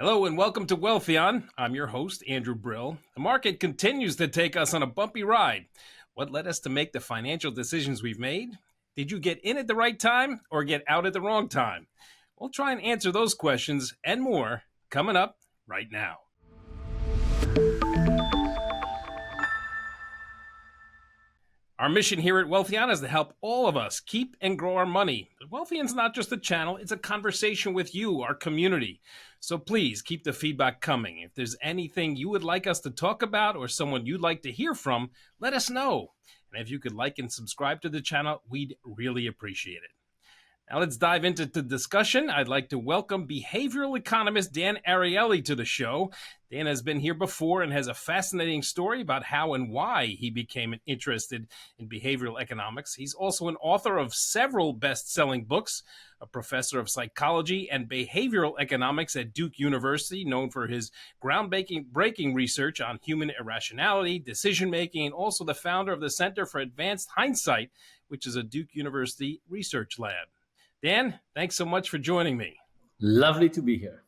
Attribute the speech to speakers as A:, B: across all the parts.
A: Hello and welcome to Wealthion. I'm your host, Andrew Brill. The market continues to take us on a bumpy ride. What led us to make the financial decisions we've made? Did you get in at the right time or get out at the wrong time? We'll try and answer those questions and more coming up right now. Our mission here at Wealthion is to help all of us keep and grow our money. But Wealthion's not just a channel, it's a conversation with you, our community. So please keep the feedback coming. If there's anything you would like us to talk about or someone you'd like to hear from, let us know. And if you could like and subscribe to the channel, we'd really appreciate it. Now let's dive into the discussion. I'd like to welcome behavioral economist Dan Ariely to the show. Dan has been here before and has a fascinating story about how and why he became interested in behavioral economics. He's also an author of several best-selling books, a professor of psychology and behavioral economics at Duke University, known for his groundbreaking research on human irrationality, decision-making, and also the founder of the Center for Advanced Hindsight, which is a Duke University research lab. Dan, thanks so much for joining me.
B: Lovely to be here.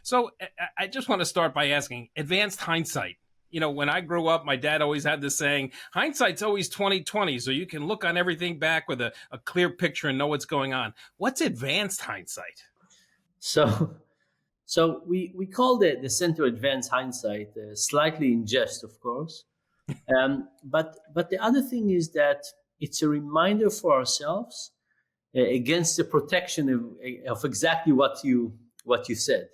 A: So I just want to start by asking, advanced hindsight. You know, when I grew up, my dad always had this saying, hindsight's always 20/20, so you can look on everything back with a clear picture and know what's going on. What's advanced hindsight?
B: So we call the Center Advanced Hindsight slightly in jest, of course. But the other thing is that it's a reminder for ourselves against the protection of exactly what you said.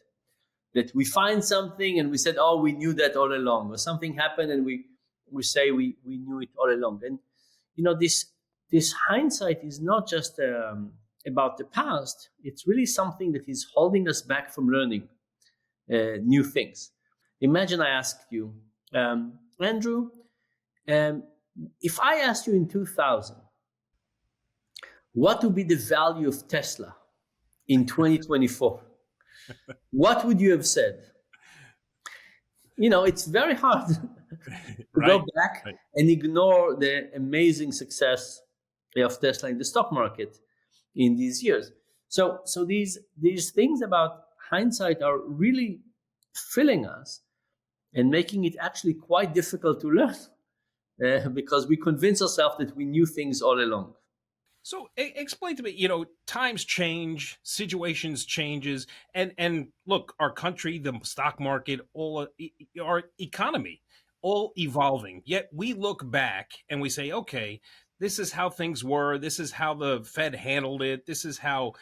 B: That we find something and we said, oh, we knew that all along, or something happened and we say we knew it all along. And you know, this hindsight is not just about the past. It's really something that is holding us back from learning new things. Imagine I asked you, Andrew, if I asked you in 2000, what would be the value of Tesla in 2024? What would you have said? You know, it's very hard to go back and ignore the amazing success of Tesla in the stock market in these years. So these things about hindsight are really filling us and making it actually quite difficult to learn because we convince ourselves that we knew things all along.
A: So explain to me, you know, times change, situations changes, and look, our country, the stock market, all our economy, all evolving. Yet we look back and we say, okay, this is how things were. This is how the Fed handled it. This is how,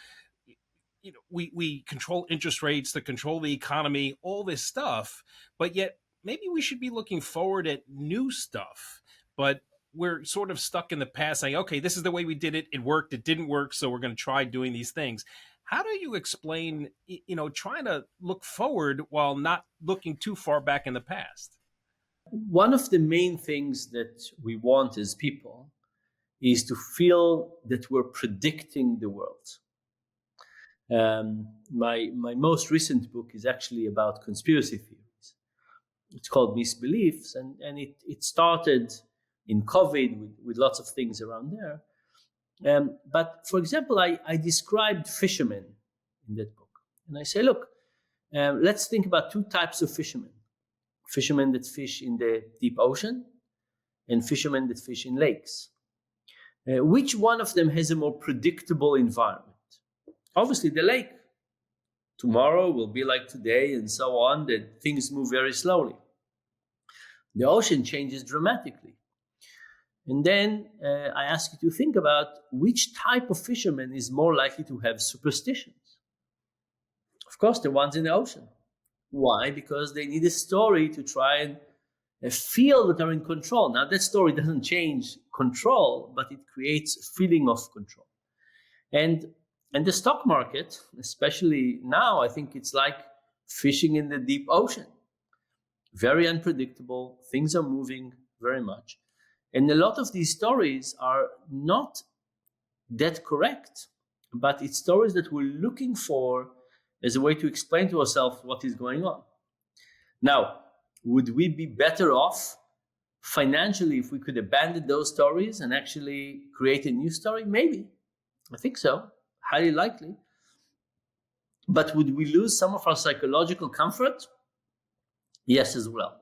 A: you know, we control interest rates to control the economy, all this stuff. But yet maybe we should be looking forward at new stuff. But we're sort of stuck in the past saying, okay, this is the way we did it. It worked. It didn't work. So we're going to try doing these things. How do you explain, you know, trying to look forward while not looking too far back in the past?
B: One of the main things that we want as people is to feel that we're predicting the world. My most recent book is actually about conspiracy theories. It's called Misbeliefs, and it started in COVID with lots of things around there. But for example, I described fishermen in that book. And I say, look, let's think about two types of fishermen. Fishermen that fish in the deep ocean and fishermen that fish in lakes. Which one of them has a more predictable environment? Obviously the lake. Tomorrow will be like today and so on, that things move very slowly. The ocean changes dramatically. And then I ask you to think about which type of fisherman is more likely to have superstitions. Of course, the ones in the ocean. Why? Because they need a story to try and feel that they're in control. Now, that story doesn't change control, but it creates a feeling of control. And the stock market, especially now, I think it's like fishing in the deep ocean. Very unpredictable. Things are moving very much. And a lot of these stories are not that correct, but it's stories that we're looking for as a way to explain to ourselves what is going on. Now, would we be better off financially if we could abandon those stories and actually create a new story? Maybe. I think so. Highly likely. But would we lose some of our psychological comfort? Yes, as well.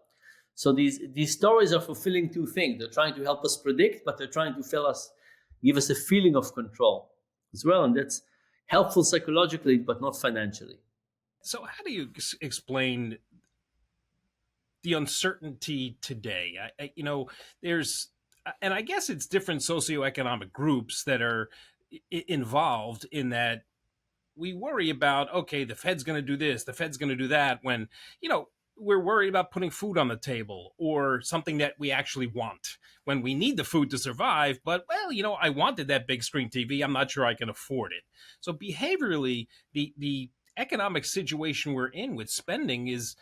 B: So these stories are fulfilling two things. They're trying to help us predict, but they're trying to give us a feeling of control as well. And that's helpful psychologically, but not financially.
A: So, how do you explain the uncertainty today? There's, and I guess it's different socioeconomic groups that are involved in that. We worry about, okay, the Fed's going to do this, the Fed's going to do that, when, we're worried about putting food on the table or something that we actually want when we need the food to survive. But, well, I wanted that big screen TV. I'm not sure I can afford it. So behaviorally, the economic situation we're in with spending is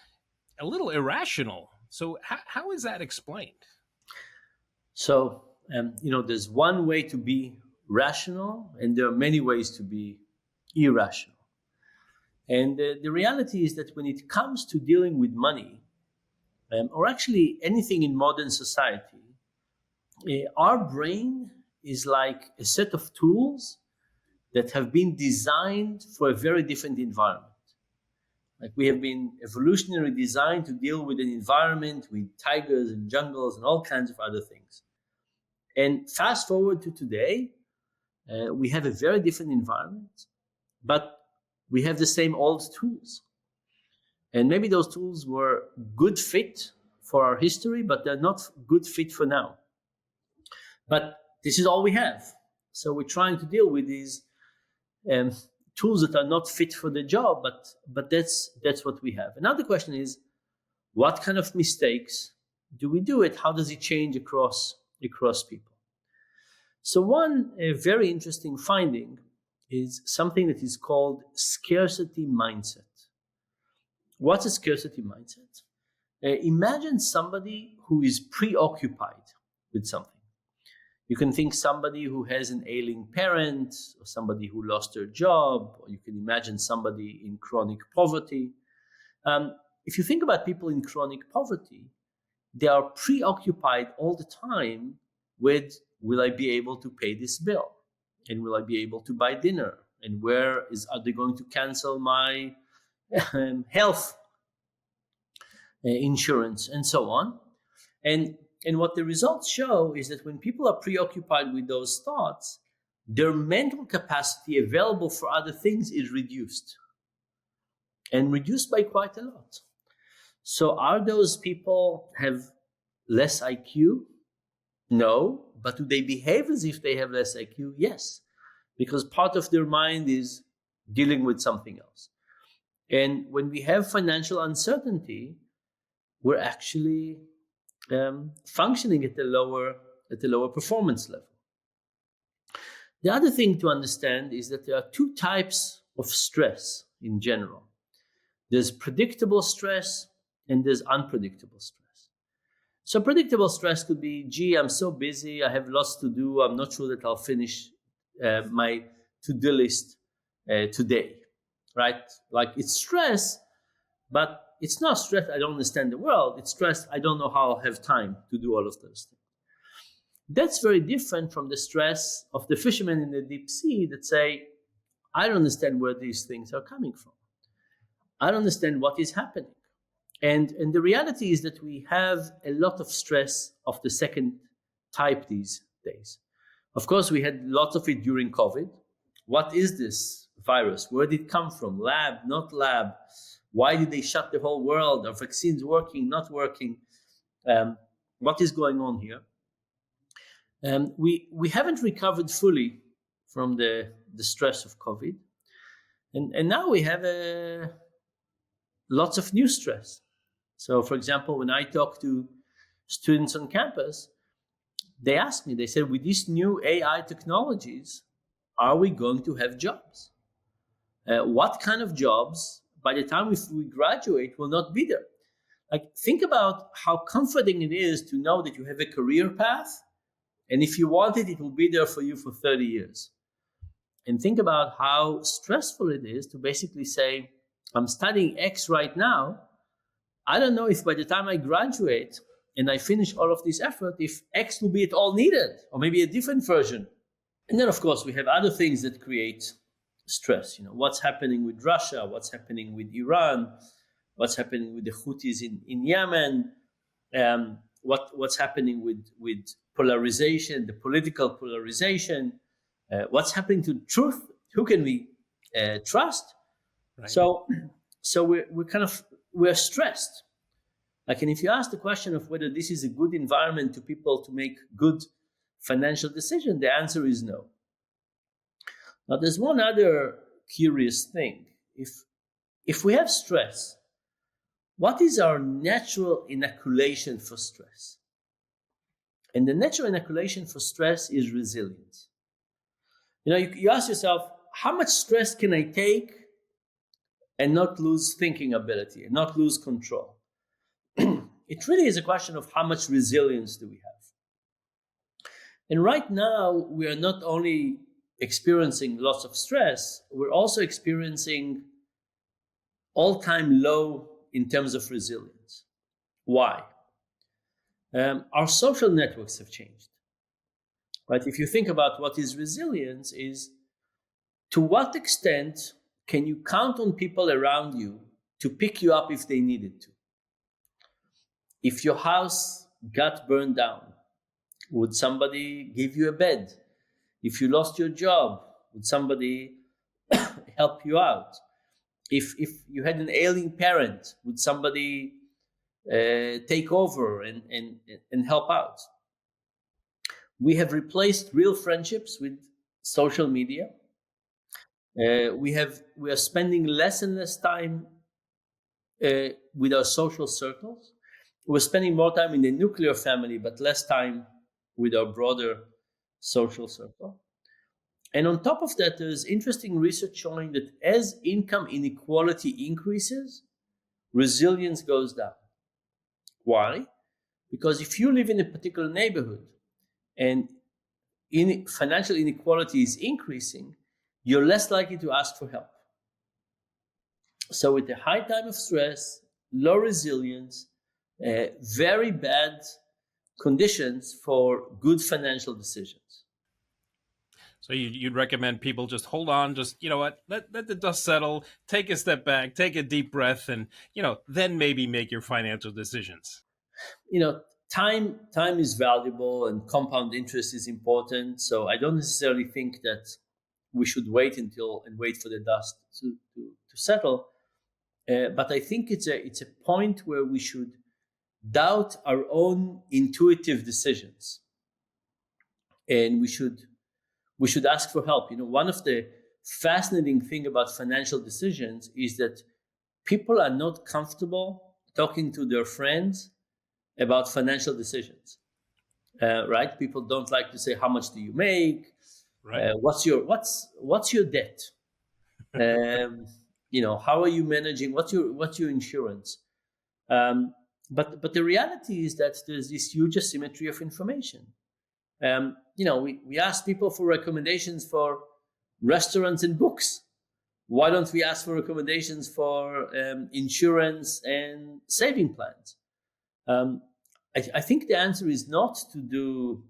A: a little irrational. So how is that explained?
B: So, there's one way to be rational, and there are many ways to be irrational. And the reality is that when it comes to dealing with money, or actually anything in modern society, our brain is like a set of tools that have been designed for a very different environment. Like, we have been evolutionarily designed to deal with an environment with tigers and jungles and all kinds of other things. And fast forward to today, we have a very different environment, but we have the same old tools. And maybe those tools were good fit for our history, but they're not good fit for now. But this is all we have. So we're trying to deal with these tools that are not fit for the job, but that's what we have. Another question is, what kind of mistakes do we do it? How does it change across people? So one very interesting finding is something that is called scarcity mindset. What's a scarcity mindset? Imagine somebody who is preoccupied with something. You can think somebody who has an ailing parent, or somebody who lost their job, or you can imagine somebody in chronic poverty. If you think about people in chronic poverty, they are preoccupied all the time with, will I be able to pay this bill? And will I be able to buy dinner? And are they going to cancel my health insurance, and so on? And what the results show is that when people are preoccupied with those thoughts, their mental capacity available for other things is reduced, and reduced by quite a lot. So are those people have less IQ? No. But do they behave as if they have less IQ? Yes, because part of their mind is dealing with something else. And when we have financial uncertainty, we're actually functioning at a lower performance level. The other thing to understand is that there are two types of stress in general. There's predictable stress and there's unpredictable stress. So predictable stress could be, gee, I'm so busy, I have lots to do, I'm not sure that I'll finish my to-do list today, right? Like, it's stress, but it's not stress I don't understand the world, it's stress I don't know how I'll have time to do all of those things. That's very different from the stress of the fishermen in the deep sea that say, I don't understand where these things are coming from. I don't understand what is happening. And the reality is that we have a lot of stress of the second type these days. Of course, we had lots of it during COVID. What is this virus? Where did it come from? Lab, not lab? Why did they shut the whole world? Are vaccines working, not working? What is going on here? We haven't recovered fully from the stress of COVID. And now we have lots of new stress. So, for example, when I talk to students on campus, they ask me, they said, with these new AI technologies, are we going to have jobs? What kind of jobs, by the time we graduate, will not be there? Like, think about how comforting it is to know that you have a career path, and if you want it, it will be there for you for 30 years. And think about how stressful it is to basically say, I'm studying X right now. I don't know if by the time I graduate and I finish all of this effort, if X will be at all needed, or maybe a different version. And then, of course, we have other things that create stress. What's happening with Russia, what's happening with Iran, what's happening with the Houthis in Yemen, what's happening with polarization, the political polarization, what's happening to truth, who can we trust.
A: Right.
B: So we're stressed. Like, and if you ask the question of whether this is a good environment to people to make good financial decisions, the answer is no. Now, there's one other curious thing. If we have stress, what is our natural inoculation for stress? And the natural inoculation for stress is resilience. You ask yourself, how much stress can I take and not lose thinking ability and not lose control? It really is a question of how much resilience do we have. And right now, we are not only experiencing lots of stress, we're also experiencing all-time low in terms of resilience. Why? Our social networks have changed. Right? If you think about what is resilience, is to what extent can you count on people around you to pick you up if they needed to? If your house got burned down, would somebody give you a bed? If you lost your job, would somebody help you out? If you had an ailing parent, would somebody take over and help out? We have replaced real friendships with social media. We are spending less and less time with our social circles. We're spending more time in the nuclear family, but less time with our broader social circle. And on top of that, there's interesting research showing that as income inequality increases, resilience goes down. Why? Because if you live in a particular neighborhood and financial inequality is increasing, you're less likely to ask for help. So with a high time of stress, low resilience, very bad conditions for good financial decisions.
A: So you'd recommend people just hold on, just, you know what, let the dust settle, take a step back, take a deep breath, and, then maybe make your financial decisions.
B: Time is valuable and compound interest is important. So I don't necessarily think that we should wait for the dust to settle. But I think it's a point where we should doubt our own intuitive decisions, and we should ask for help. One of the fascinating thing about financial decisions is that people are not comfortable talking to their friends about financial decisions. Right? People don't like to say, how much do you make?
A: Right.
B: What's your debt? How are you managing? What's your insurance? But the reality is that there's this huge asymmetry of information. We ask people for recommendations for restaurants and books. Why don't we ask for recommendations for insurance and saving plans? I think the answer is not to do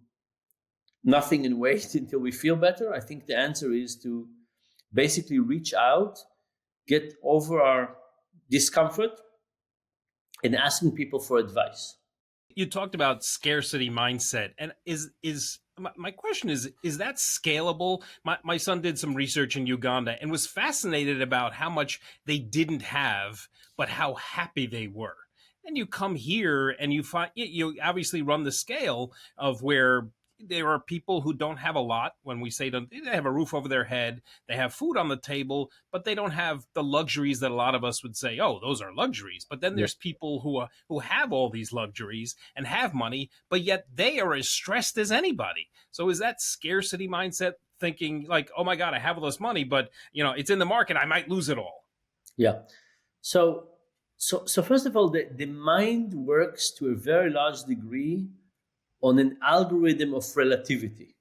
B: nothing and wait until we feel better. I think the answer is to basically reach out, get over our discomfort, and asking people for advice.
A: You talked about scarcity mindset, and is my question is that scalable? My son did some research in Uganda and was fascinated about how much they didn't have, but how happy they were. And you come here and you find you obviously run the scale of where there are people who don't have a lot. When we say they have a roof over their head, they have food on the table, but they don't have the luxuries that a lot of us would say, oh, those are luxuries. But then there's people who have all these luxuries and have money, but yet they are as stressed as anybody. So is that scarcity mindset, thinking like, oh my God, I have all this money, but it's in the market, I might lose it all?
B: Yeah. So first of all, the mind works to a very large degree on an algorithm of relativity.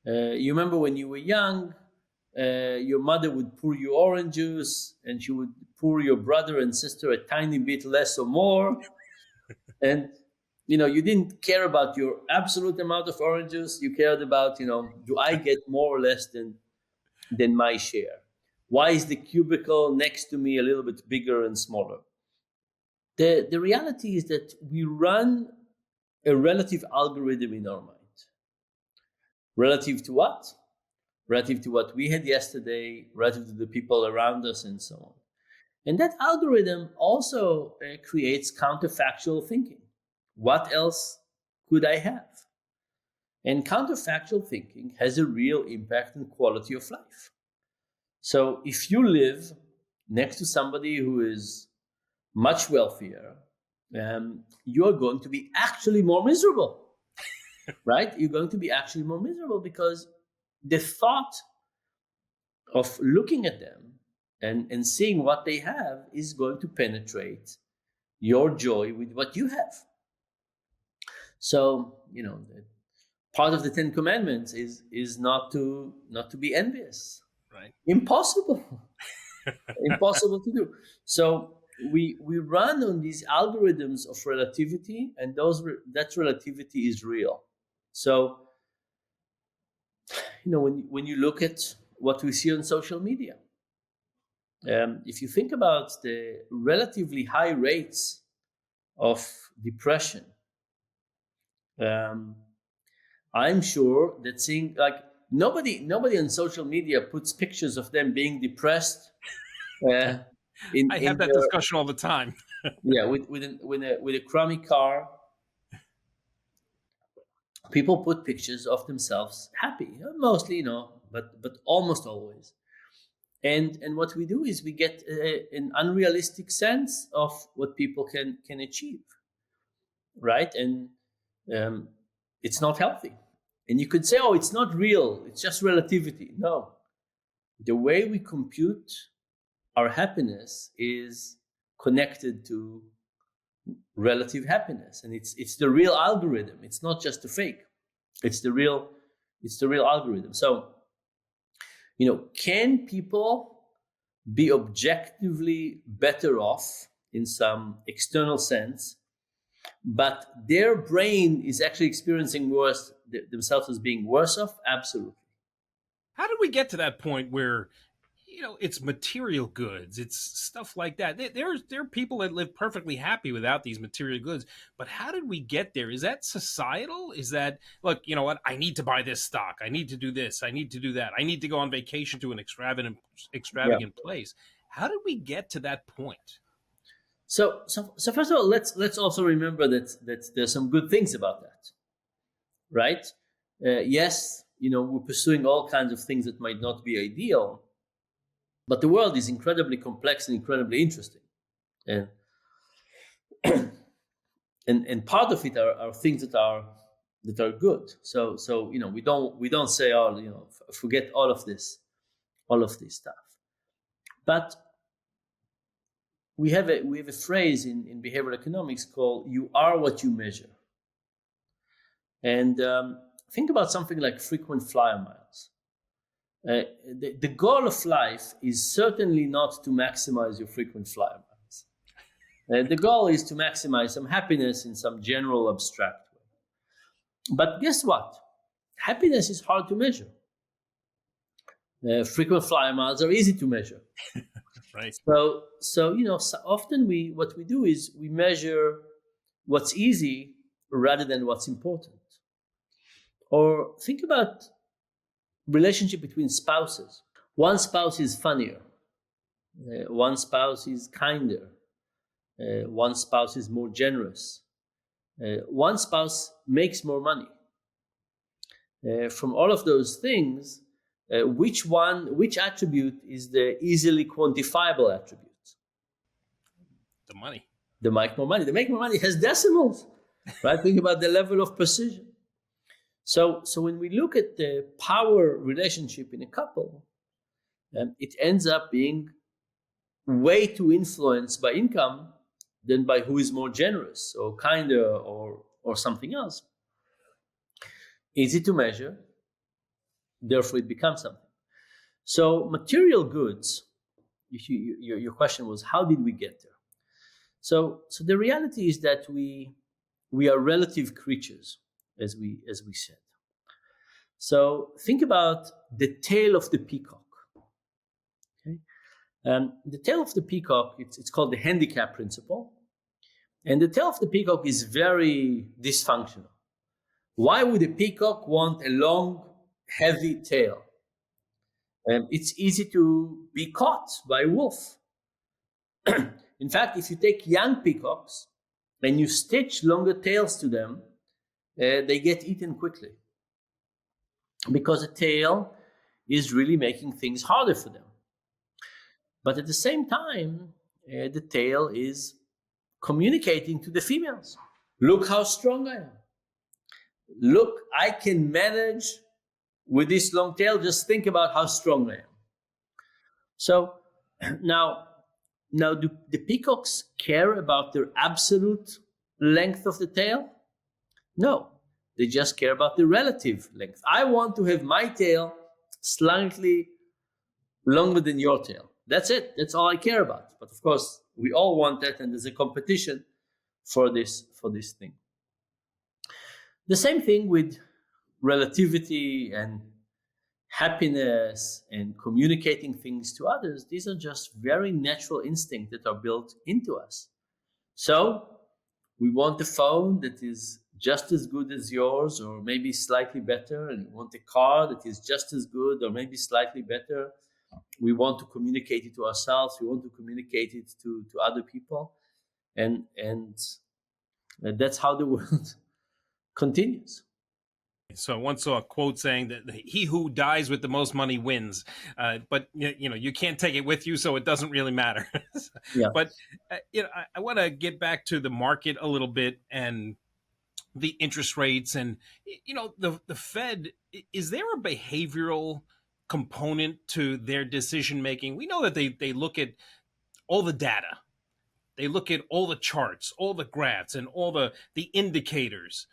B: You remember when you were young, your mother would pour you orange juice and she would pour your brother and sister a tiny bit less or more. And, you didn't care about your absolute amount of orange juice. You cared about, do I get more or less than than my share? Why is the cubicle next to me a little bit bigger and smaller? The reality is that we run a relative algorithm in our mind. Relative to what? Relative to what we had yesterday, relative to the people around us, and so on. And that algorithm also creates counterfactual thinking. What else could I have? And counterfactual thinking has a real impact on quality of life. So if you live next to somebody who is much wealthier, you're going to be actually more miserable, right? You're going to be actually more miserable because the thought of looking at them and seeing what they have is going to penetrate your joy with what you have. So, part of the Ten Commandments is not to be envious.
A: Right.
B: Impossible. Impossible to do. So we run on these algorithms of relativity, and that relativity is real. So when you look at what we see on social media, if you think about the relatively high rates of depression, I'm sure that seeing like nobody on social media puts pictures of them being depressed.
A: I have that discussion all the time.
B: Yeah, with a crummy car. People put pictures of themselves happy, mostly, but almost always. And what we do is we get an unrealistic sense of what people can achieve, right? And it's not healthy. And you could say, oh, it's not real, it's just relativity. No, the way we compute our happiness is connected to relative happiness, and it's the real algorithm. It's not just a fake. It's the real algorithm. So, can people be objectively better off in some external sense, but their brain is actually experiencing themselves as being worse off? Absolutely.
A: How did we get to that point where, it's material goods, it's stuff like that? There are people that live perfectly happy without these material goods. But how did we get there? Is that societal? Is that, look, you know what? I need to buy this stock. I need to do this. I need to do that. I need to go on vacation to an extravagant place. How did we get to that point?
B: So first of all, let's also remember that there's some good things about that, right? Yes, we're pursuing all kinds of things that might not be ideal, but the world is incredibly complex and incredibly interesting, and and part of it are things that are good. So we don't say, oh, forget all of this stuff, but we have a phrase in behavioral economics called "you are what you measure." And think about something like frequent flyer miles. The goal of life is certainly not to maximize your frequent flyer miles. The goal is to maximize some happiness in some general abstract way. But guess what? Happiness is hard to measure. Frequent flyer miles are easy to measure.
A: Right.
B: So often what we do is we measure what's easy rather than what's important. Or think about relationship between spouses. One spouse is funnier. One spouse is kinder. One spouse is more generous. One spouse makes more money. From all of those things, which attribute is the easily quantifiable attribute?
A: The money.
B: The make more money. The make more money has decimals, right? Think about the level of precision. So when we look at the power relationship in a couple, it ends up being way too influenced by income than by who is more generous or kinder or something else. Easy to measure, therefore it becomes something. So material goods, your question was, how did we get there? So the reality is that we are relative creatures, as we said. So think about the tail of the peacock. The tail of the peacock, it's called the handicap principle. And the tail of the peacock is very dysfunctional. Why would a peacock want a long, heavy tail? It's easy to be caught by a wolf. In fact, if you take young peacocks and you stitch longer tails to them, they get eaten quickly because the tail is really making things harder for them. But at the same time, the tail is communicating to the females. Look how strong I am. Look, I can manage with this long tail. Just think about how strong I am. So now do the peacocks care about their absolute length of the tail? No, they just care about the relative length. I want to have my tail slightly longer than your tail. That's it. That's all I care about. But of course, we all want that, and there's a competition for this thing. The same thing with relativity and happiness and communicating things to others. These are just very natural instincts that are built into us. So we want a phone that is just as good as yours, or maybe slightly better, and we want a car that is just as good or maybe slightly better. We want to communicate it to ourselves. We want to communicate it to other people, and that's how the world continues.
A: So I once saw a quote saying that he who dies with the most money wins, but you can't take it with you, so it doesn't really matter.
B: Yeah.
A: But I want to get back to the market a little bit and the interest rates, and the Fed. Is there a behavioral component to their decision making? We know that they look at all the data, they look at all the charts, all the graphs, and all the indicators.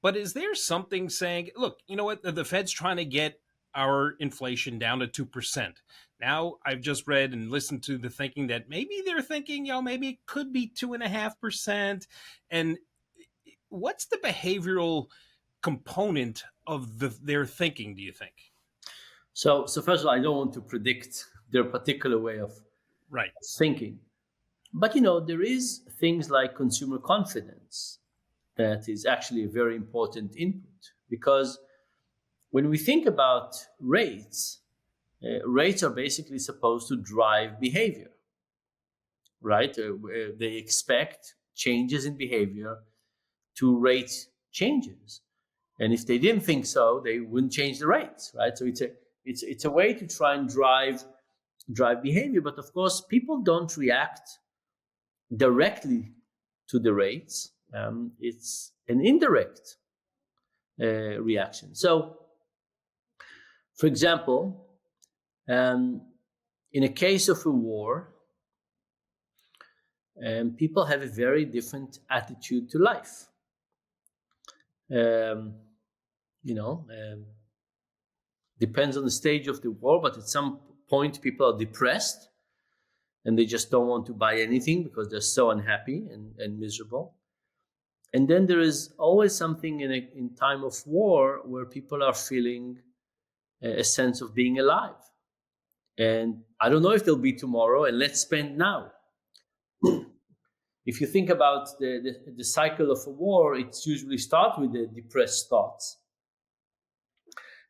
A: But is there something saying, look, you know what, the Fed's trying to get our inflation down to 2%. Now I've just read and listened to the thinking that maybe they're thinking, maybe it could be 2.5%. And what's the behavioral component of their thinking, do you think?
B: So first of all, I don't want to predict their particular way of
A: Right.
B: thinking. But there is things like consumer confidence that is actually a very important input, because when we think about rates, rates are basically supposed to drive behavior, right? They expect changes in behavior to rate changes, and if they didn't think so, they wouldn't change the rates, right? So it's a way to try and drive behavior. But of course, people don't react directly to the rates. It's an indirect reaction. So, for example, in a case of a war, people have a very different attitude to life. Depends on the stage of the war, but at some point people are depressed and they just don't want to buy anything because they're so unhappy and miserable. And then there is always something in time of war where people are feeling a sense of being alive. And I don't know if there'll be tomorrow, and let's spend now. If you think about the cycle of a war, it's usually start with the depressed thoughts.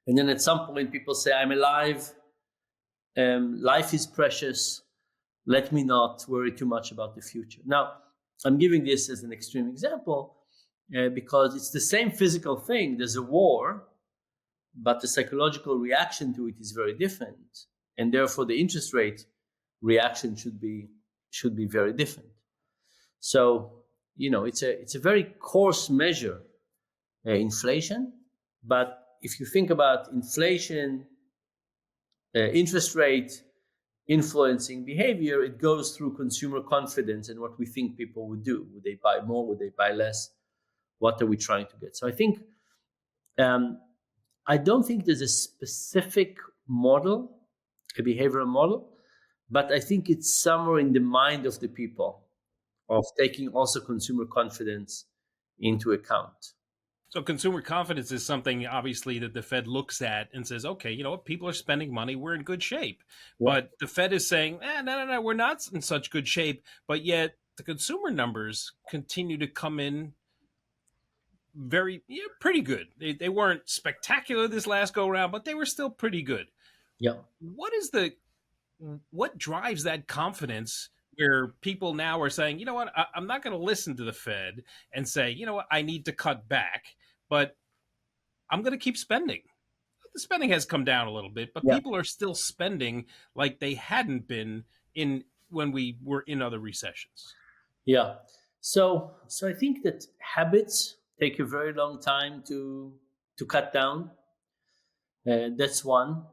B: And then at some point people say, I'm alive, life is precious, let me not worry too much about the future. Now, I'm giving this as an extreme example because it's the same physical thing. There's a war, but the psychological reaction to it is very different. And therefore, the interest rate reaction should be very different. So, it's a very coarse measure, inflation. But if you think about inflation, interest rate influencing behavior, it goes through consumer confidence and what we think people would do. Would they buy more? Would they buy less? What are we trying to get? So I think, I don't think there's a specific model, a behavioral model, but I think it's somewhere in the mind of the people of taking also consumer confidence into account.
A: So consumer confidence is something obviously that the Fed looks at and says, okay, you know what, people are spending money, we're in good shape.
B: Yeah,
A: But the Fed is saying, no, we're not in such good shape. But yet the consumer numbers continue to come in very, yeah, pretty good. They weren't spectacular this last go around, but they were still pretty good.
B: yeah,
A: What is the what drives that confidence where people now are saying, you know what, I'm not going to listen to the Fed and say, you know what, I need to cut back, but I'm going to keep spending. The spending has come down a little bit, but
B: yeah,
A: people are still spending like they hadn't been in when we were in other recessions.
B: yeah. So I think that habits take a very long time to cut down. That's one.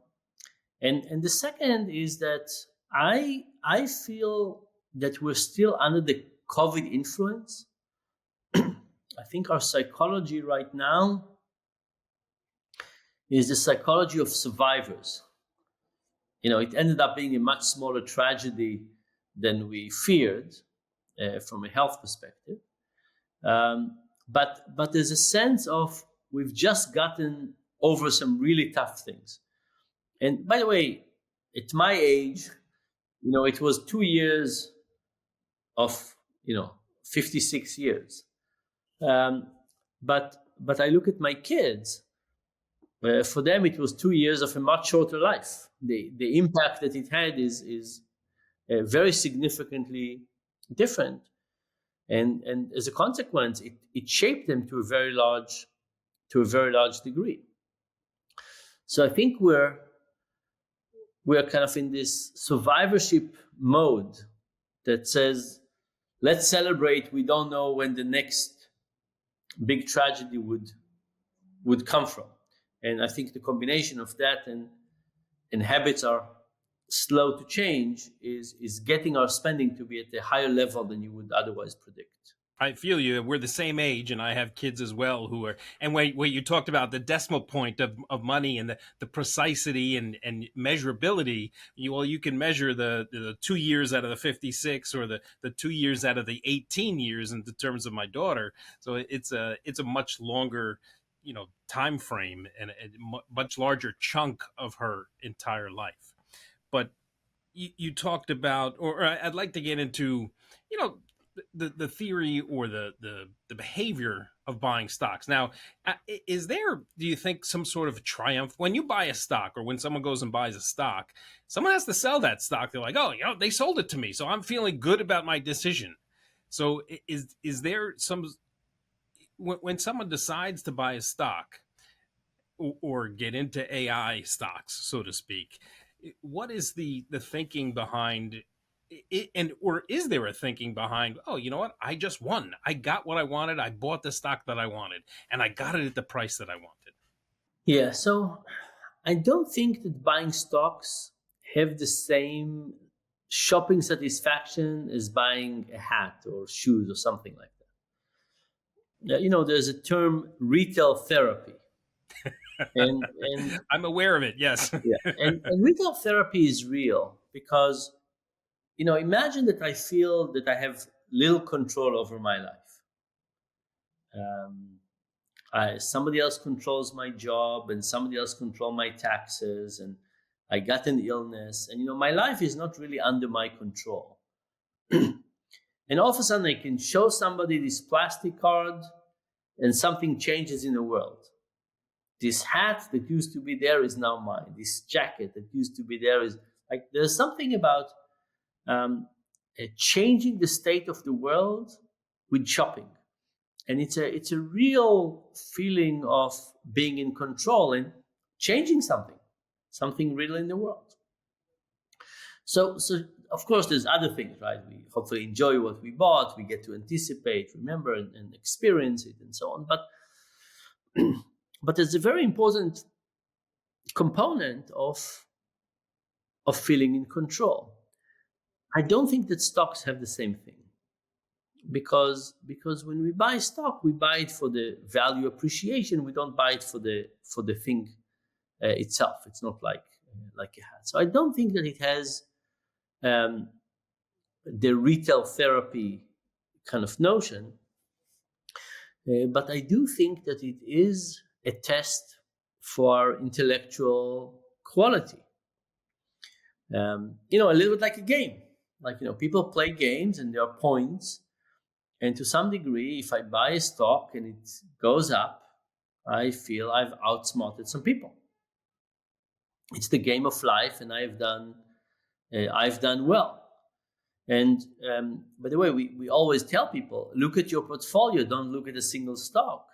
B: And the second is that I feel that we're still under the COVID influence. I think our psychology right now is the psychology of survivors. It ended up being a much smaller tragedy than we feared from a health perspective. But there's a sense of we've just gotten over some really tough things. And by the way, at my age, it was 2 years of 56 years. Um, but I look at my kids. For them, it was 2 years of a much shorter life. The impact that it had is very significantly different, and as a consequence, it shaped them to a very large degree. So I think we're kind of in this survivorship mode that says, let's celebrate. We don't know when the next big tragedy would come from. And I think the combination of that and habits are slow to change is getting our spending to be at a higher level than you would otherwise predict.
A: I feel you. We're the same age, and I have kids as well who are. And when you talked about the decimal point of money and the precisity and measurability, you can measure the 2 years out of the 56 or the 2 years out of the 18 years in the terms of my daughter. So it's a much longer time frame and a much larger chunk of her entire life. But you talked about, or I'd like to get into, you know, the theory or the behavior of buying stocks. Now, is there, do you think, some sort of triumph when you buy a stock or when someone goes and buys a stock? Someone has to sell that stock. They're like, oh, they sold it to me, so I'm feeling good about my decision. So, is there some when someone decides to buy a stock or get into AI stocks, so to speak? What is the thinking behind it, and or is there a thinking behind? Oh, you know what? I just won. I got what I wanted. I bought the stock that I wanted, and I got it at the price that I wanted.
B: Yeah, so I don't think that buying stocks have the same shopping satisfaction as buying a hat or shoes or something like that. There's a term retail therapy. And
A: I'm aware of it. Yes.
B: yeah, and retail therapy is real because imagine that I feel that I have little control over my life. Um, somebody else controls my job, and somebody else controls my taxes, and I got an illness, and my life is not really under my control. And all of a sudden, I can show somebody this plastic card, and something changes in the world. This hat that used to be there is now mine. This jacket that used to be there is like, there's something about changing the state of the world with shopping, and it's a real feeling of being in control and changing something real in the world. So of course there's other things, right? We hopefully enjoy what we bought, we get to anticipate, remember, and experience it, and so on. But there's a very important component of feeling in control. I don't think that stocks have the same thing, because when we buy stock, we buy it for the value appreciation. We don't buy it for the thing itself. It's not like a hat. So I don't think that it has um, the retail therapy kind of notion. But I do think that it is a test for intellectual quality. A little bit like a game. Like, people play games and there are points. And to some degree, if I buy a stock and it goes up, I feel I've outsmarted some people. It's the game of life, and I've done well. And by the way, we always tell people, look at your portfolio, don't look at a single stock.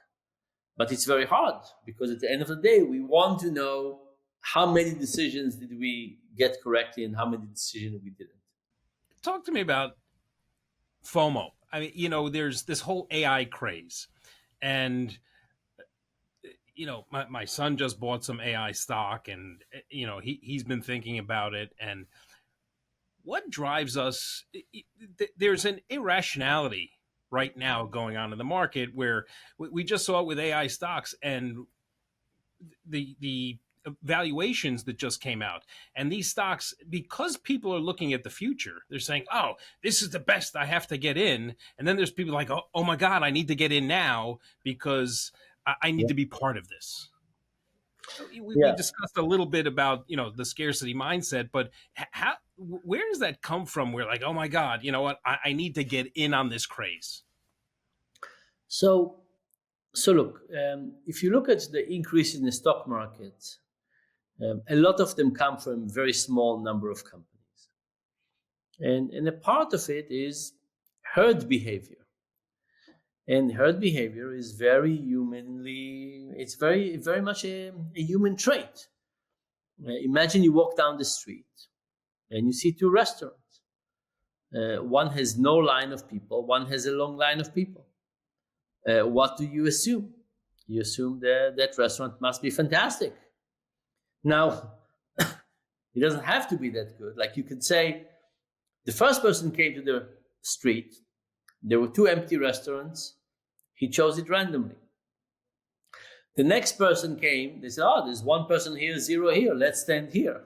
B: But it's very hard because at the end of the day, we want to know how many decisions did we get correctly and how many decisions we didn't.
A: Talk to me about FOMO. I mean, there's this whole AI craze, and my son just bought some AI stock, and he's been thinking about it. And what drives us? There's an irrationality right now going on in the market where we just saw it with AI stocks and the valuations that just came out. And these stocks, because people are looking at the future, they're saying, oh, this is the best, I have to get in. And then there's people like, oh my God, I need to get in now because I need to be part of this. We discussed a little bit about the scarcity mindset, but where does that come from? We're like, oh my God, you know what? I need to get in on this craze.
B: So look, if you look at the increase in the stock market, a lot of them come from a very small number of companies, and a part of it is herd behavior. And herd behavior is very it's very much a human trait. Imagine you walk down the street and you see two restaurants. One has no line of people, one has a long line of people. What do you assume? You assume that restaurant must be fantastic. Now, it doesn't have to be that good. Like, you could say, the first person came to the street, there were two empty restaurants, he chose it randomly. The next person came, they said, oh, there's one person here, zero here, let's stand here.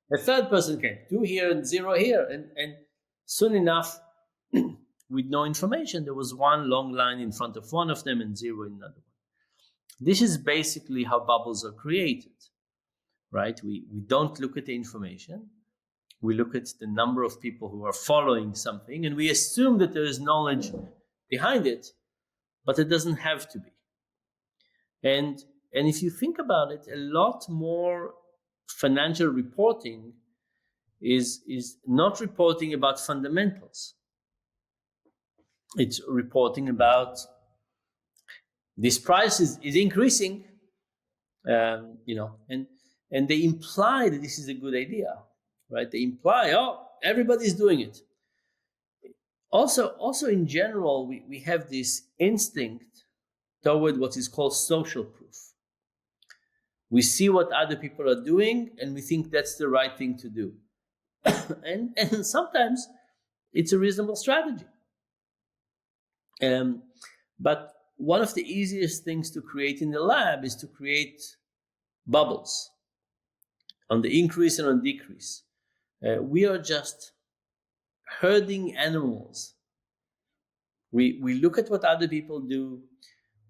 B: The third person came, two here and zero here. And soon enough, with no information, there was one long line in front of one of them and zero in another one. This is basically how bubbles are created, right? We don't look at the information. We look at the number of people who are following something, and we assume that there is knowledge behind it, but it doesn't have to be. And if you think about it, a lot more financial reporting is not reporting about fundamentals. It's reporting about this price is increasing, and they imply that this is a good idea, right? They imply, oh, everybody's doing it. Also in general, we have this instinct toward what is called social proof. We see what other people are doing and we think that's the right thing to do. and sometimes it's a reasonable strategy. But one of the easiest things to create in the lab is to create bubbles on the increase and on decrease. We are just herding animals. We look at what other people do.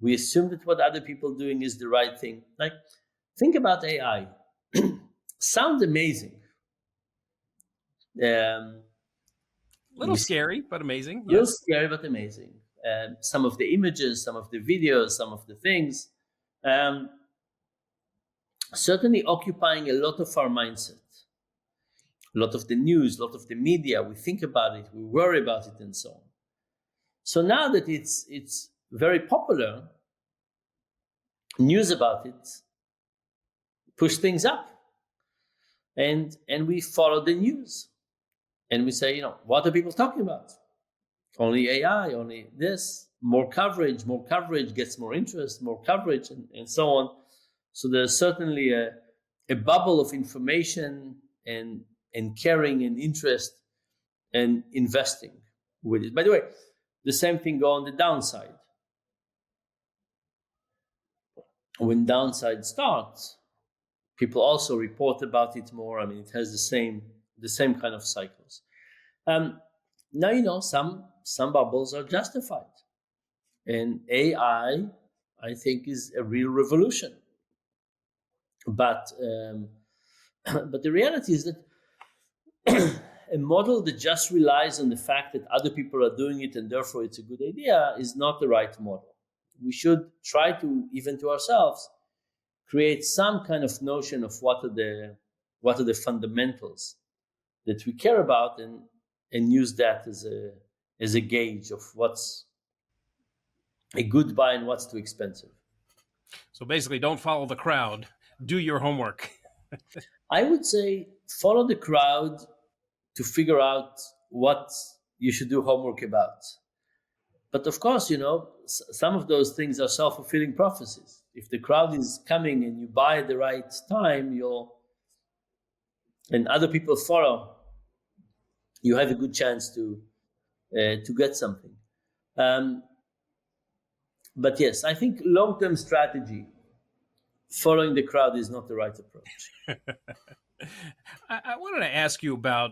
B: We assume that what other people are doing is the right thing. Like, think about AI. Sounds amazing.
A: Little scary, but amazing.
B: Little scary, but amazing. Some of the images, some of the videos, some of the things, certainly occupying a lot of our mindset. A lot of the news, a lot of the media, we think about it, we worry about it, and so on. So now that it's very popular, news about it push things up, and we follow the news, and we say, what are people talking about? Only AI, only this, more coverage gets more interest, more coverage, and so on. So there's certainly a bubble of information and caring and interest and investing with it. By the way, the same thing goes on the downside. When downside starts, people also report about it more. I mean, it has the same kind of cycles. Now, some bubbles are justified. And I think, is a real revolution. But but the reality is that a model that just relies on the fact that other people are doing it and therefore it's a good idea is not the right model. We should try to, even to ourselves, create some kind of notion of what are the fundamentals that we care about, and use that as a gauge of what's a good buy and what's too expensive.
A: So basically, don't follow the crowd. Do your homework.
B: I would say follow the crowd to figure out what you should do homework about. But of course, some of those things are self-fulfilling prophecies. If the crowd is coming and you buy at the right time, and other people follow, you have a good chance to get something. Um, but yes, I think long-term strategy, following the crowd, is not the right approach.
A: I wanted to ask you about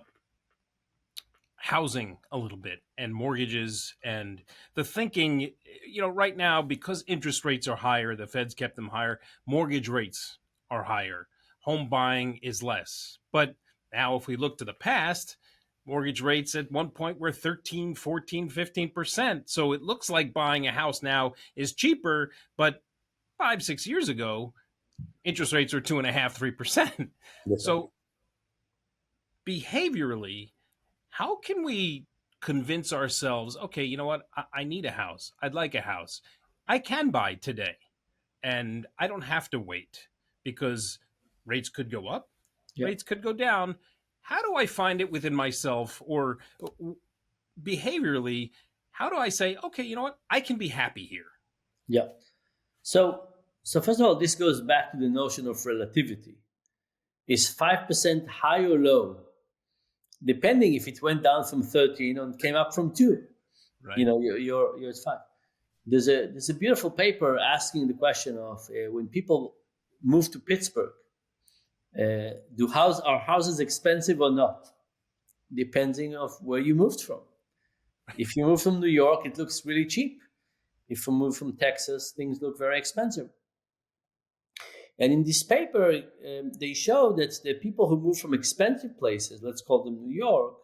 A: housing a little bit and mortgages and the thinking. Right now, because interest rates are higher, the Fed's kept them higher, mortgage rates are higher, home buying is less. But now if we look to the past, mortgage rates at one point were 13, 14, 15%. So it looks like buying a house now is cheaper, but 5, 6 years ago, interest rates are 2.5, 3%.
B: Yes, sir.
A: So behaviorally, how can we convince ourselves, okay, you know what? I need a house. I'd like a house. I can buy today and I don't have to wait because rates could go up,
B: Yeah.
A: rates could go down. How do I find it within myself, or behaviorally, how do I say, okay, you know what? I can be happy here?
B: Yeah. So first of all, this goes back to the notion of relativity. Is 5% high or low? Depending if it went down from 13 and came up from 2.
A: Right.
B: You're at 5. There's a beautiful paper asking the question of when people move to Pittsburgh, are houses expensive or not? Depending of where you moved from. If you move from New York, it looks really cheap. If you move from Texas, things look very expensive. And in this paper, they show that the people who move from expensive places, let's call them New York,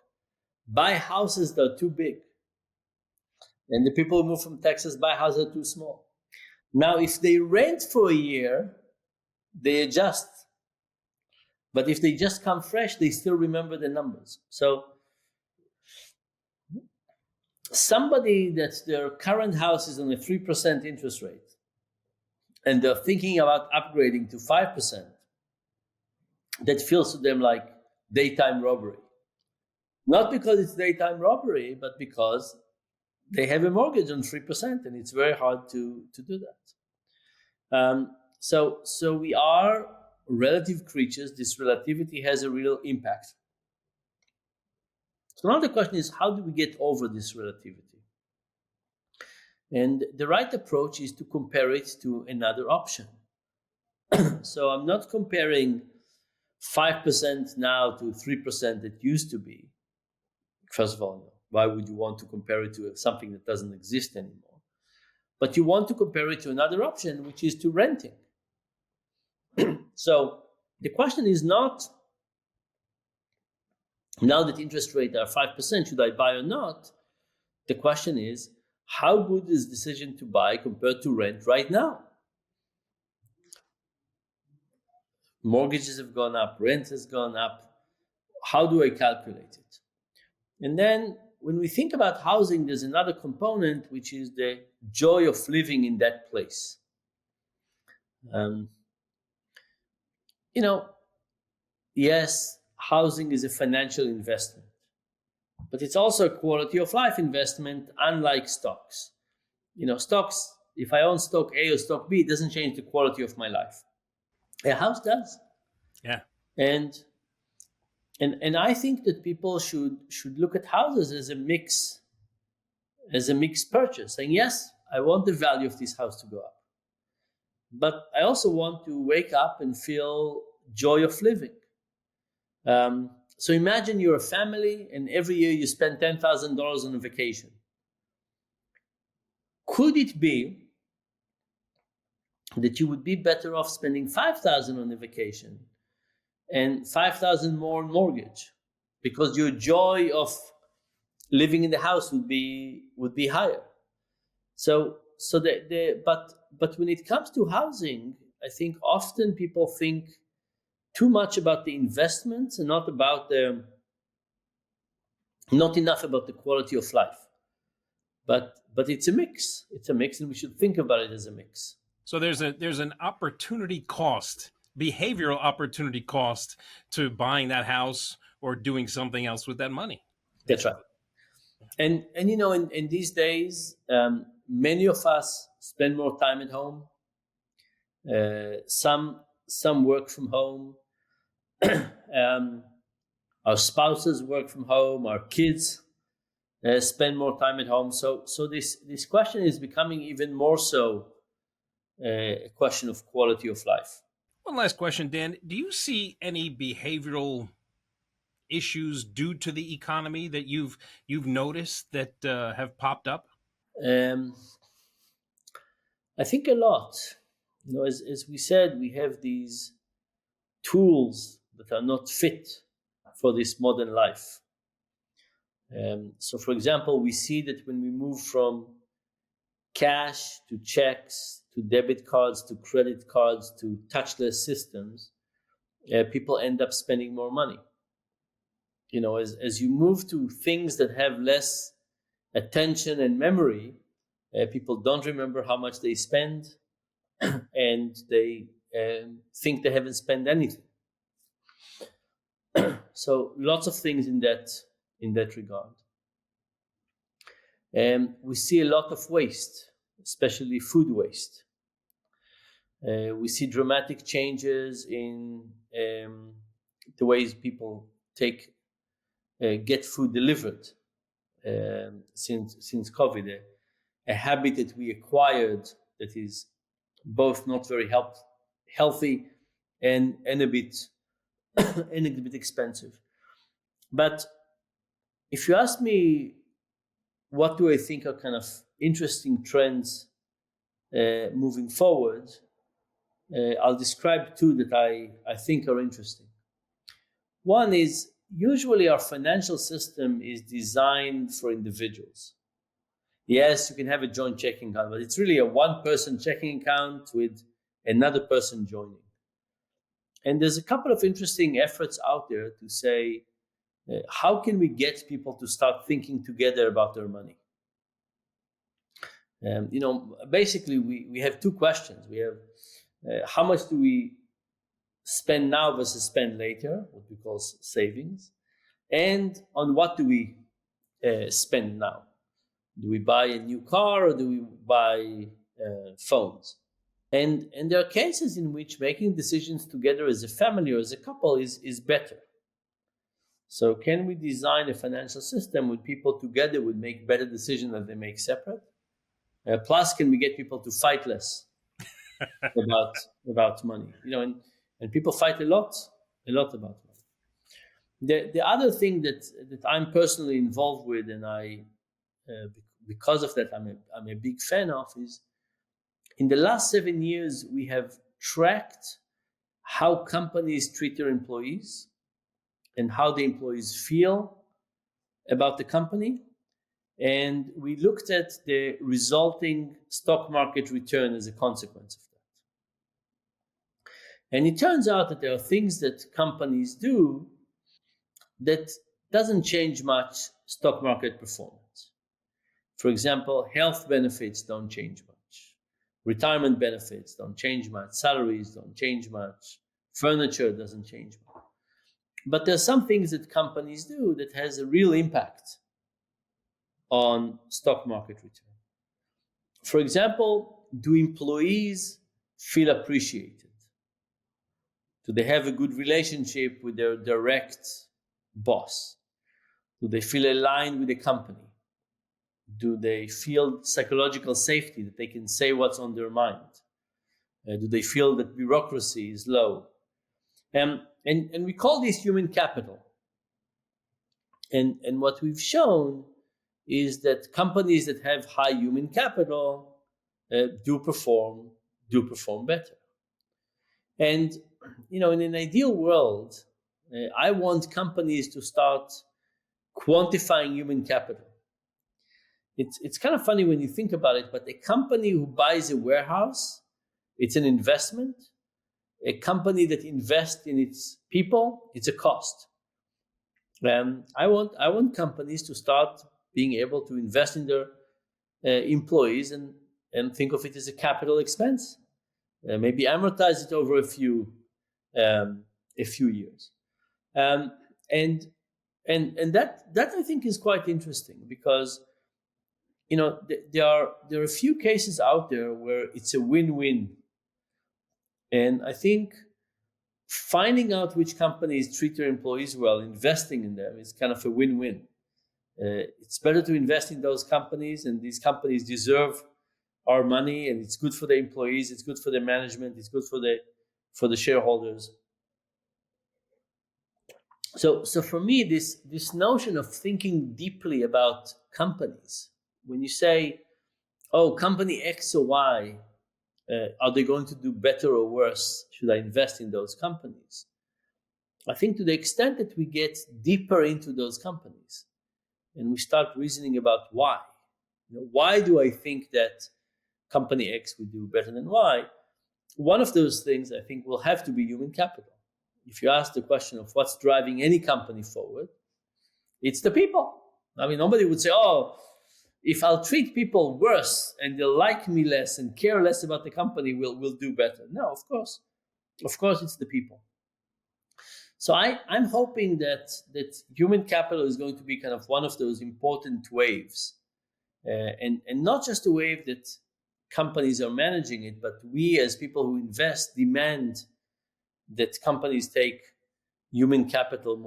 B: buy houses that are too big. And the people who move from Texas buy houses that are too small. Now, if they rent for a year, they adjust. But if they just come fresh, they still remember the numbers. So somebody that their current house is on a 3% interest rate, and they're thinking about upgrading to 5%, that feels to them like daytime robbery. Not because it's daytime robbery, but because they have a mortgage on 3%, and it's very hard to do that. So we are relative creatures. This relativity has a real impact. So now the question is, how do we get over this relativity? And the right approach is to compare it to another option. So I'm not comparing 5% now to 3% that used to be. First of all, why would you want to compare it to something that doesn't exist anymore? But you want to compare it to another option, which is to renting. So the question is not, now that interest rates are 5%, should I buy or not? The question is, how good is decision to buy compared to rent right now? Mortgages have gone up, rent has gone up. How do I calculate it? And then when we think about housing, there's another component, which is the joy of living in that place. Yes, housing is a financial investment, but it's also a quality of life investment, unlike stocks. Stocks, if I own stock A or stock B, it doesn't change the quality of my life. A house does.
A: Yeah.
B: And I think that people should look at houses as a mixed purchase, saying, yes, I want the value of this house to go up, but I also want to wake up and feel joy of living. So imagine you're a family and every year you spend $10,000 on a vacation. Could it be that you would be better off spending 5,000 on a vacation and 5,000 more on mortgage, because your joy of living in the house would be higher? But when it comes to housing, I think often people think too much about the investments and not enough about the quality of life. But it's a mix. It's a mix, and we should think about it as a mix.
A: So there's an opportunity cost, behavioral opportunity cost to buying that house or doing something else with that money.
B: That's right. And in these days, many of us spend more time at home. Some work from home. Our spouses work from home. Our kids spend more time at home. So this question is becoming even more so a question of quality of life.
A: One last question, Dan. Do you see any behavioral issues due to the economy that you've noticed that have popped up?
B: I think a lot. As we said, we have these tools that are not fit for this modern life. So, for example, we see that when we move from cash to checks to debit cards to credit cards to touchless systems, people end up spending more money. As you move to things that have less attention and memory, people don't remember how much they spend, and they think they haven't spent anything. So lots of things in that regard. We see a lot of waste, especially food waste. We see dramatic changes in the ways people get food delivered since COVID. A habit that we acquired that is both not very healthy and a bit expensive. But if you ask me, what do I think are kind of interesting trends moving forward, I'll describe two that I think are interesting. One is, usually our financial system is designed for individuals. Yes, you can have a joint checking account, but it's really a one-person checking account with another person joining. And there's a couple of interesting efforts out there to say, how can we get people to start thinking together about their money? Basically, we have two questions. We have how much do we spend now versus spend later, what we call savings, and on what do we spend now? Do we buy a new car or do we buy phones? And there are cases in which making decisions together as a family or as a couple is better. So can we design a financial system with people together would make better decisions than they make separate? Plus, can we get people to fight less about money? And people fight a lot about money. The other thing that I'm personally involved with, and because of that I'm a big fan of, is in the last 7 years we have tracked how companies treat their employees and how the employees feel about the company. And we looked at the resulting stock market return as a consequence of that. And it turns out that there are things that companies do that doesn't change much stock market performance. For example, health benefits don't change much. Retirement benefits don't change much. Salaries don't change much. Furniture doesn't change much. But there are some things that companies do that has a real impact on stock market return. For example, do employees feel appreciated? Do they have a good relationship with their direct boss? Do they feel aligned with the company? Do they feel psychological safety, that they can say what's on their mind? Do they feel that bureaucracy is low? And we call this human capital. And what we've shown is that companies that have high human capital do perform better. And in an ideal world, I want companies to start quantifying human capital. It's kind of funny when you think about it, but a company who buys a warehouse, it's an investment. A company that invests in its people, it's a cost. I want companies to start being able to invest in their employees and think of it as a capital expense. Maybe amortize it over a few years, and that I think is quite interesting, because there are a few cases out there where it's a win-win, and I think finding out which companies treat their employees well, investing in them, is kind of a win-win. It's better to invest in those companies, and these companies deserve our money, and it's good for the employees, it's good for the management, it's good for the shareholders. So for me, this notion of thinking deeply about companies, when you say, oh, company X or Y, are they going to do better or worse? Should I invest in those companies? I think to the extent that we get deeper into those companies and we start reasoning about why, why do I think that company X would do better than Y? One of those things I think will have to be human capital. If you ask the question of what's driving any company forward, it's the people. I mean, nobody would say, oh, if I'll treat people worse and they'll like me less and care less about the company, we'll do better. No, of course. Of course, it's the people. So I'm hoping that human capital is going to be kind of one of those important waves. And not just a wave that companies are managing it, but we as people who invest demand that companies take human capital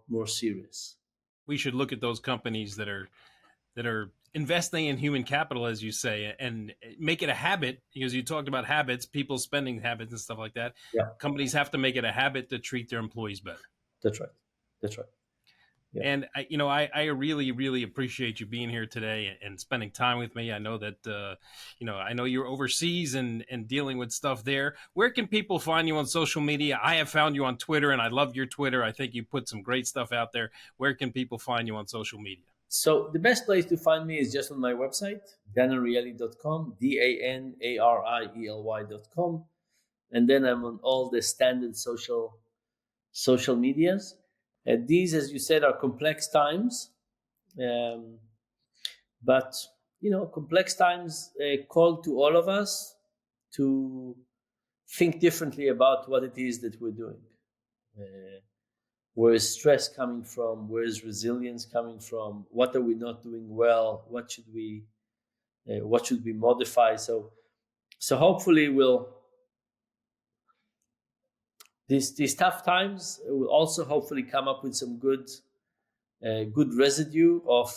B: more serious.
A: We should look at those companies that are investing in human capital, as you say, and make it a habit, because you talked about habits, people's spending habits and stuff like that.
B: Yeah.
A: Companies have to make it a habit to treat their employees better.
B: That's right. Yeah.
A: And I really, really appreciate you being here today and spending time with me. I know that, I know you're overseas and dealing with stuff there. Where can people find you on social media? I have found you on Twitter, and I love your Twitter. I think you put some great stuff out there. Where can people find you on social media?
B: So the best place to find me is just on my website, danariely.com, DANARIELY.com. And then I'm on all the standard social medias. These, as you said, are complex times. But, complex times call to all of us to think differently about what it is that we're doing. Where is stress coming from? Where is resilience coming from? What are we not doing well? What should we modify? So hopefully these tough times will also hopefully come up with some good residue of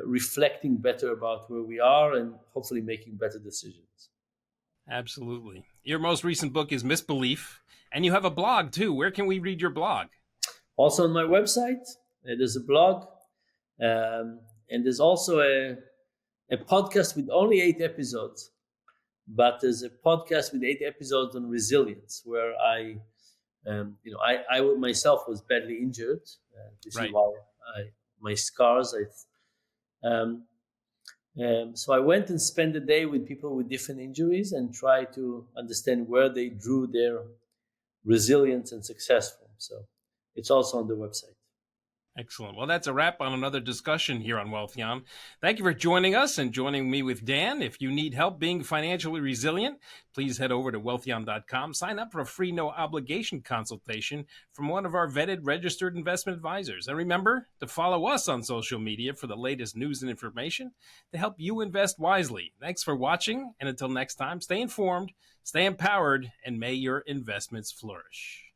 B: reflecting better about where we are and hopefully making better decisions.
A: Absolutely. Your most recent book is Misbelief, and you have a blog too. Where can we read your blog?
B: Also on my website, there's a blog, and there's also a podcast with only 8 episodes, but there's a podcast with 8 episodes on resilience, where I myself was badly injured. This
A: Right.
B: is why my scars. So I went and spent a day with people with different injuries and tried to understand where they drew their resilience and success from. So it's also on the website.
A: Excellent. Well, that's a wrap on another discussion here on Wealthion. Thank you for joining us and joining me with Dan. If you need help being financially resilient, please head over to Wealthion.com. Sign up for a free no obligation consultation from one of our vetted registered investment advisors. And remember to follow us on social media for the latest news and information to help you invest wisely. Thanks for watching. And until next time, stay informed, stay empowered, and may your investments flourish.